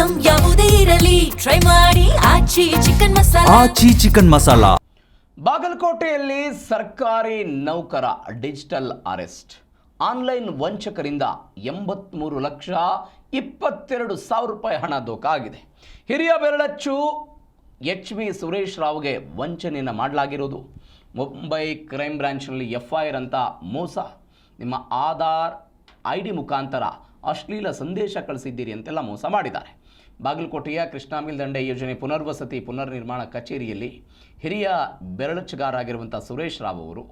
Item ಯಾವುದೇ ಇರಲಿ try ಮಾಡಿ ಆಚಿ ಚಿಕನ್ ಮಸಾಲಾ. ಬಾಗಲಕೋಟೆಯಲ್ಲಿ ಸರ್ಕಾರಿ ನೌಕರ ಡಿಜಿಟಲ್ ಅರೆಸ್ಟ್. ಆನ್ಲೈನ್ ವಂಚಕರಿಂದ 83,22,000 ರೂಪಾಯಿ ಹಣ ದೋಖ ಆಗಿದೆ. ಹಿರಿಯ ಬೆರಳಚ್ಚು HV ಸುರೇಶ್ ರಾವ್ಗೆ ವಂಚನೆಯನ್ನು ಮಾಡಲಾಗಿರೋದು. ಮುಂಬೈ ಕ್ರೈಮ್ ಬ್ರಾಂಚ್ನಲ್ಲಿ FIR ಅಂತ ಮೋಸ, ನಿಮ್ಮ ಆಧಾರ್ ID ಮುಖಾಂತರ ಅಶ್ಲೀಲ ಸಂದೇಶ ಕಳಿಸಿದ್ದೀರಿ ಅಂತೆಲ್ಲ ಮೋಸ ಮಾಡಿದ್ದಾರೆ. ಬಾಗಲಕೋಟೆಯ ಕೃಷ್ಣಾ ಮೇಲ್ದಂಡೆ ಯೋಜನೆ ಪುನರ್ವಸತಿ ಪುನರ್ನಿರ್ಮಾಣ ಕಚೇರಿಯಲ್ಲಿ ಹಿರಿಯ ಬೆರಳಚ್ಚುಗಾರರಾಗಿರುವಂಥ ಸುರೇಶ್ ರಾವ್ ಅವರು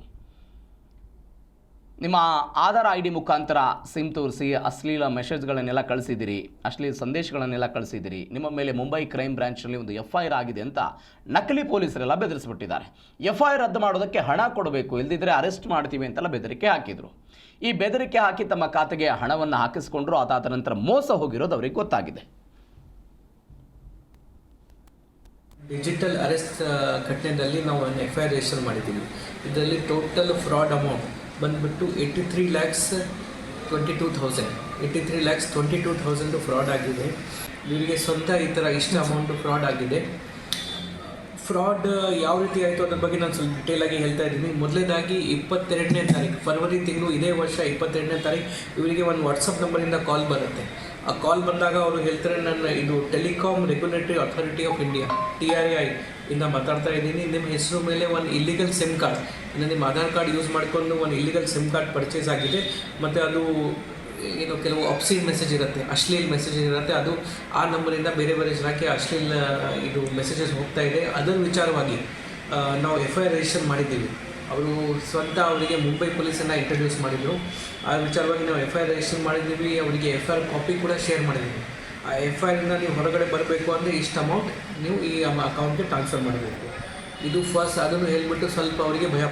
ನಿಮ್ಮ ಆಧಾರ್ ID ಮುಖಾಂತರ ಸಿಮ್ ತೋರಿಸಿ ಅಶ್ಲೀಲ ಮೆಸೇಜ್ಗಳನ್ನೆಲ್ಲ ಕಳಿಸಿದ್ದೀರಿ, ಅಶ್ಲೀಲ ಸಂದೇಶಗಳನ್ನೆಲ್ಲ ಕಳಿಸಿದ್ದೀರಿ, ನಿಮ್ಮ ಮೇಲೆ ಮುಂಬೈ ಕ್ರೈಮ್ ಬ್ರಾಂಚ್ನಲ್ಲಿ ಒಂದು FIR ಆಗಿದೆ ಅಂತ ನಕಲಿ ಪೊಲೀಸರೆಲ್ಲ ಬೆದರಿಸ್ಬಿಟ್ಟಿದ್ದಾರೆ. FIR ರದ್ದು ಮಾಡೋದಕ್ಕೆ ಹಣ ಕೊಡಬೇಕು, ಇಲ್ಲದಿದ್ದರೆ ಅರೆಸ್ಟ್ ಮಾಡ್ತೀವಿ ಅಂತೆಲ್ಲ ಬೆದರಿಕೆ ಹಾಕಿದರು. ಈ ಬೆದರಿಕೆ ಹಾಕಿ ತಮ್ಮ ಖಾತೆಗೆ ಹಣವನ್ನು ಹಾಕಿಸ್ಕೊಂಡ್ರು. ಅದಾದ ನಂತರ ಮೋಸ ಹೋಗಿರೋದು ಅವರಿಗೆ ಗೊತ್ತಾಗಿದೆ. ಡಿಜಿಟಲ್ ಅರೆಸ್ಟ್ ಘಟನೆಯಲ್ಲಿ ನಾವು ಒಂದು FIR ರಿಜಿಸ್ಟರ್ ಮಾಡಿದ್ದೀವಿ. ಇದರಲ್ಲಿ ಟೋಟಲ್ ಫ್ರಾಡ್ ಅಮೌಂಟ್ ಬಂದುಬಿಟ್ಟು 83,22,000 ಫ್ರಾಡ್ ಆಗಿದೆ. ಇವರಿಗೆ ಸ್ವಂತ ಈ ಥರ ಇಷ್ಟು ಅಮೌಂಟು ಫ್ರಾಡ್ ಆಗಿದೆ. ಫ್ರಾಡ್ ಯಾವ ರೀತಿ ಆಯಿತು ಅದ್ರ ಬಗ್ಗೆ ನಾನು ಸ್ವಲ್ಪ ಡಿಟೇಲಾಗಿ ಹೇಳ್ತಾ ಇದ್ದೀನಿ. ಮೊದಲನೇದಾಗಿ 22ನೇ ತಾರೀಕು ಫೆಬ್ರವರಿ ತಿಂಗಳು ಇದೇ ವರ್ಷ 22ನೇ ತಾರೀಕು ಇವರಿಗೆ ಒಂದು ವಾಟ್ಸಪ್ ನಂಬರಿಂದ ಕಾಲ್ ಬರುತ್ತೆ. ಆ ಕಾಲ್ ಬಂದಾಗ ಅವರು ಹೇಳ್ತಾರೆ, ನಾನು ಇದು telecom regulatory authority of India TRAI ಇಂದ ಮಾತಾಡ್ತಾ ಇದ್ದೀನಿ. ನಿಮ್ಮ ಹೆಸರು ಮೇಲೆ ಒಂದು ಇಲ್ಲಿಗಲ್ ಸಿಮ್ ಕಾರ್ಡ್, ಇನ್ನು ನಿಮ್ಮ ಆಧಾರ್ ಕಾರ್ಡ್ ಯೂಸ್ ಮಾಡಿಕೊಂಡು ಒಂದು ಇಲ್ಲಿಗಲ್ ಸಿಮ್ ಕಾರ್ಡ್ ಪರ್ಚೇಸ್ ಆಗಿದೆ, ಮತ್ತು ಅದು ಏನು ಕೆಲವು ಅಬ್ಸೀನ್ ಮೆಸೇಜ್ ಇರುತ್ತೆ, ಅಶ್ಲೀಲ್ ಮೆಸೇಜ್ ಇರುತ್ತೆ, ಅದು ಆ ನಂಬರಿಂದ ಬೇರೆ ಬೇರೆ ಜನಕ್ಕೆ ಅಶ್ಲೀಲ್ ಇದು ಮೆಸೇಜಸ್ ಹೋಗ್ತಾ ಇದೆ. ಅದರ ವಿಚಾರವಾಗಿ ನಾವು FIR ರಿಜಿಸ್ಟರ್ ಮಾಡಿದ್ದೀವಿ. ಅವರು ಸ್ವಂತ ಅವರಿಗೆ ಮುಂಬೈ ಪೊಲೀಸನ್ನು ಇಂಟ್ರಡ್ಯೂಸ್ ಮಾಡಿದರು. ಆ ವಿಚಾರವಾಗಿ ನಾವು FIR ರಿಜಿಸ್ಟರ್ ಮಾಡಿದ್ದೀವಿ. ಅವರಿಗೆ FIR ಕಾಪಿ ಕೂಡ ಶೇರ್ ಮಾಡಿದ್ದೀವಿ. ಆ FIRನಿಂದ ನೀವು ಹೊರಗಡೆ ಬರಬೇಕು ಅಂದರೆ ಇಷ್ಟು ಅಮೌಂಟ್ ನೀವು ಈ ಅಕೌಂಟ್ಗೆ ಟ್ರಾನ್ಸ್ಫರ್ ಮಾಡಬೇಕು. ಇದು ಫಸ್ಟ್ ಅದನ್ನು ಹೇಳಿಬಿಟ್ಟು ಸ್ವಲ್ಪ ಅವರಿಗೆ ಭಯ